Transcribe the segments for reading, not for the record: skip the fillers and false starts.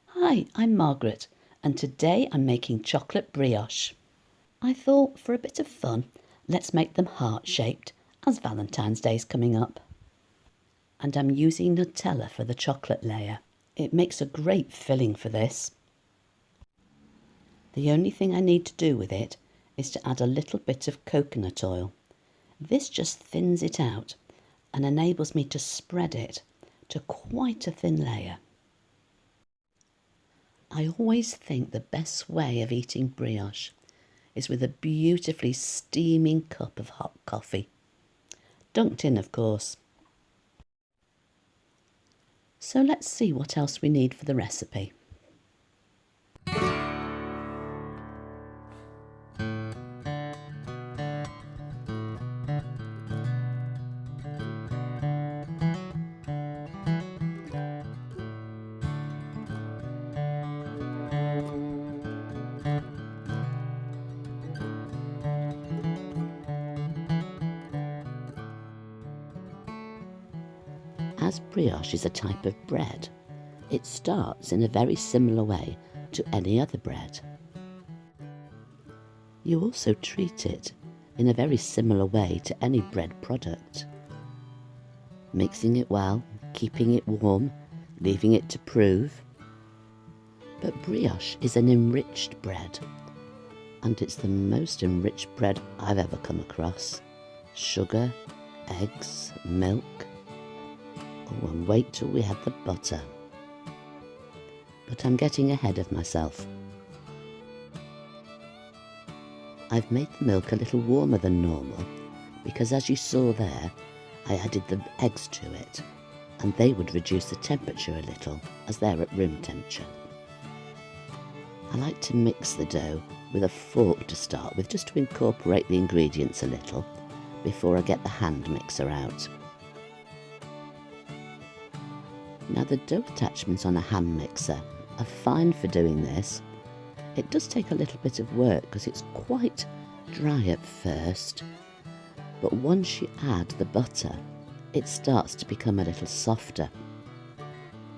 Hi, I'm Margaret, and today I'm making chocolate brioche. I thought, for a bit of fun, let's make them heart-shaped, as Valentine's Day's coming up. And I'm using Nutella for the chocolate layer. It makes a great filling for this. The only thing I need to do with it is to add a little bit of coconut oil. This just thins it out and enables me to spread it to quite a thin layer. I always think the best way of eating brioche is with a beautifully steaming cup of hot coffee. Dunked in, of course. So let's see what else we need for the recipe. As brioche is a type of bread, it starts in a very similar way to any other bread. You also treat it in a very similar way to any bread product. Mixing it well, keeping it warm, leaving it to prove. But brioche is an enriched bread, and it's the most enriched bread I've ever come across. Sugar, eggs, milk. Oh, and wait till we have the butter. But I'm getting ahead of myself. I've made the milk a little warmer than normal because, as you saw there, I added the eggs to it, and they would reduce the temperature a little as they're at room temperature. I like to mix the dough with a fork to start with, just to incorporate the ingredients a little before I get the hand mixer out. Now, the dough attachments on a hand mixer are fine for doing this. It does take a little bit of work because it's quite dry at first, but once you add the butter, it starts to become a little softer.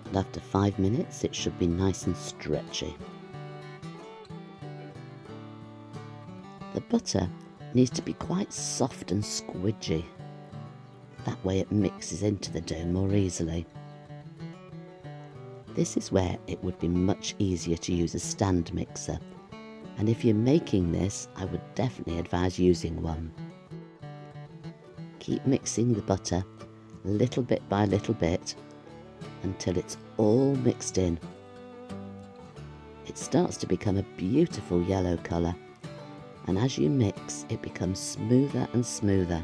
And after 5 minutes, it should be nice and stretchy. The butter needs to be quite soft and squidgy. That way it mixes into the dough more easily. This is where it would be much easier to use a stand mixer, and if you're making this, I would definitely advise using one. Keep mixing the butter little bit by little bit until it's all mixed in. It starts to become a beautiful yellow colour, and as you mix, it becomes smoother and smoother.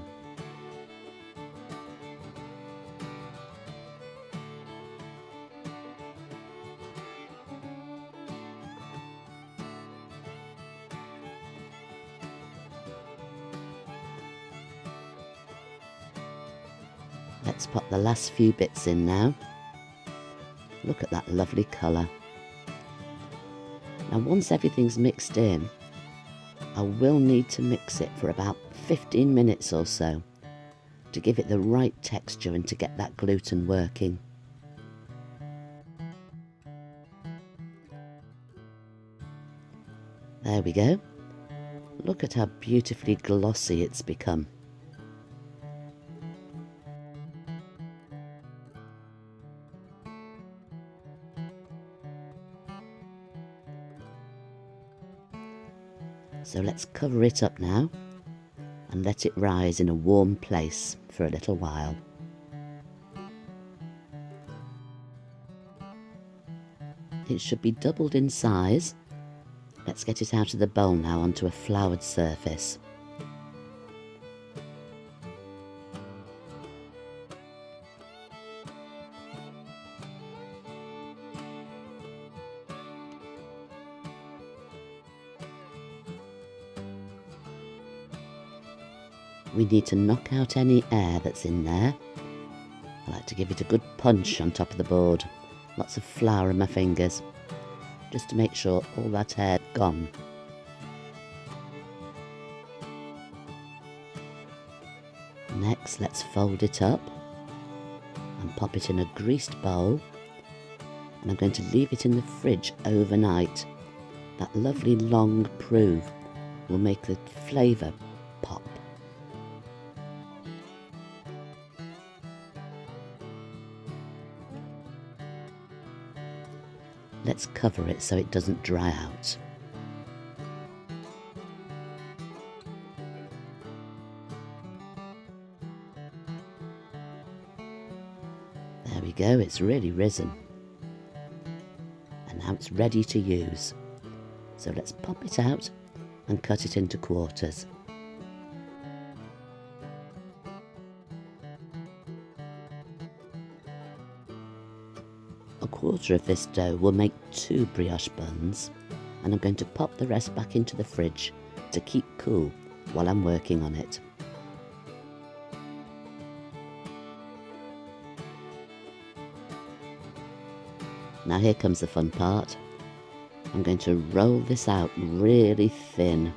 Let's pop the last few bits in now. Look at that lovely colour. Now, once everything's mixed in, I will need to mix it for about 15 minutes or so to give it the right texture and to get that gluten working. There we go. Look at how beautifully glossy it's become. So let's cover it up now and let it rise in a warm place for a little while. It should be doubled in size. Let's get it out of the bowl now onto a floured surface. We need to knock out any air that's in there. I like to give it a good punch on top of the board. Lots of flour on my fingers, just to make sure all that air's gone. Next, let's fold it up and pop it in a greased bowl, and I'm going to leave it in the fridge overnight. That lovely long proof will make the flavour pop. Let's cover it so it doesn't dry out. There we go, it's really risen. And now it's ready to use. So let's pop it out and cut it into quarters. A quarter of this dough will make 2 brioche buns, and I'm going to pop the rest back into the fridge to keep cool while I'm working on it. Now here comes the fun part. I'm going to roll this out really thin.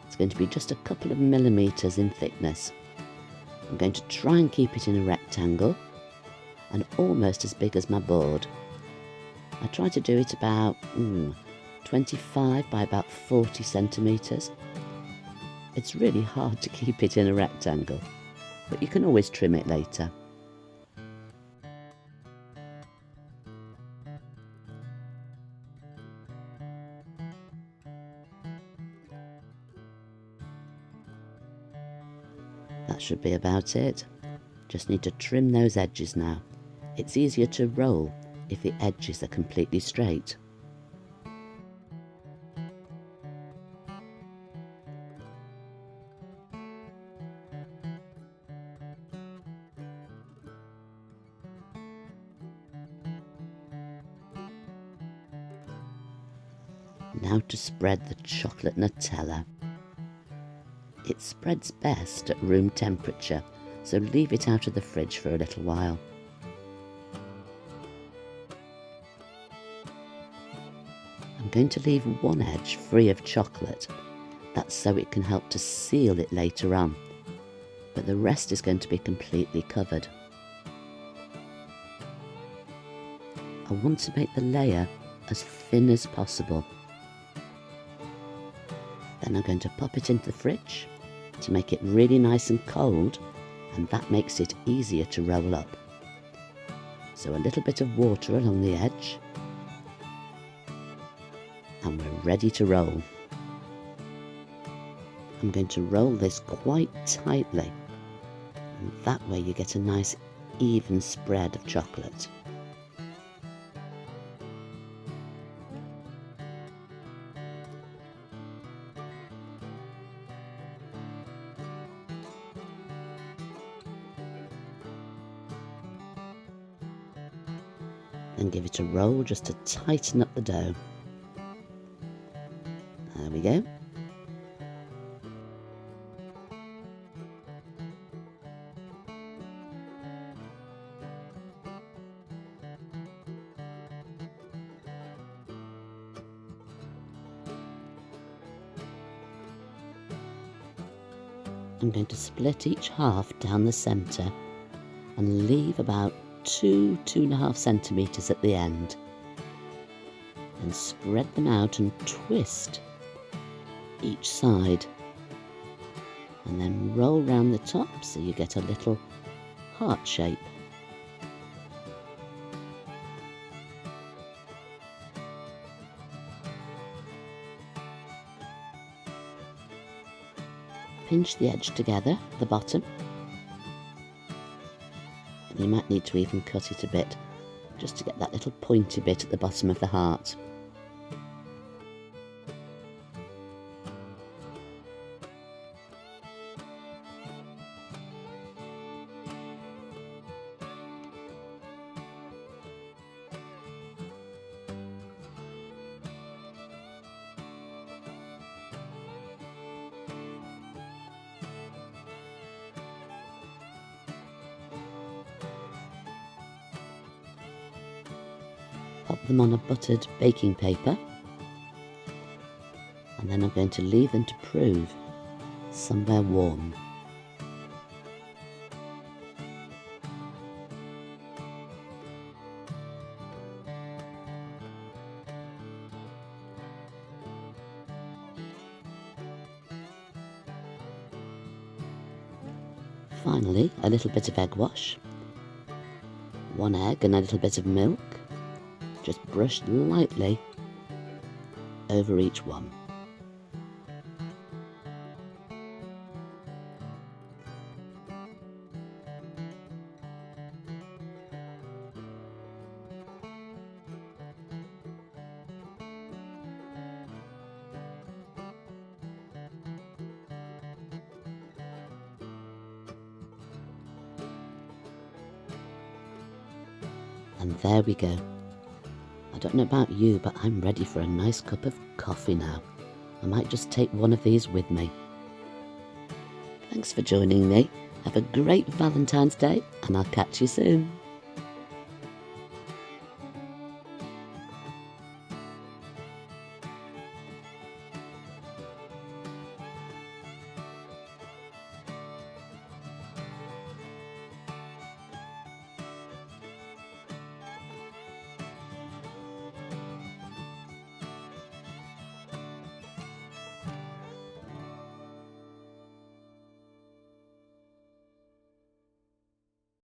It's going to be just a couple of millimetres in thickness. I'm going to try and keep it in a rectangle and almost as big as my board. I try to do it about 25 by about 40 centimetres. It's really hard to keep it in a rectangle, but you can always trim it later. That should be about it. Just need to trim those edges now. It's easier to roll if the edges are completely straight. Now to spread the chocolate Nutella. It spreads best at room temperature, so leave it out of the fridge for a little while. I'm going to leave one edge free of chocolate. That's so it can help to seal it later on, but the rest is going to be completely covered. I want to make the layer as thin as possible. Then I'm going to pop it into the fridge to make it really nice and cold, and that makes it easier to roll up. So a little bit of water along the edge, and we're ready to roll. I'm going to roll this quite tightly, and that way you get a nice even spread of chocolate. Then give it a roll just to tighten up the dough. There we go. I'm going to split each half down the centre and leave about 2–2.5 centimetres at the end. Then spread them out and twist each side, and then roll round the top so you get a little heart shape. Pinch the edge together at the bottom. You might need to even cut it a bit, just to get that little pointy bit at the bottom of the heart. Pop them on a buttered baking paper, and then I'm going to leave them to prove somewhere warm. Finally, a little bit of egg wash, 1 egg and a little bit of milk, just brushed lightly over each one. And there we go. I don't know about you, but I'm ready for a nice cup of coffee now. I might just take one of these with me. Thanks for joining me. Have a great Valentine's Day, and I'll catch you soon.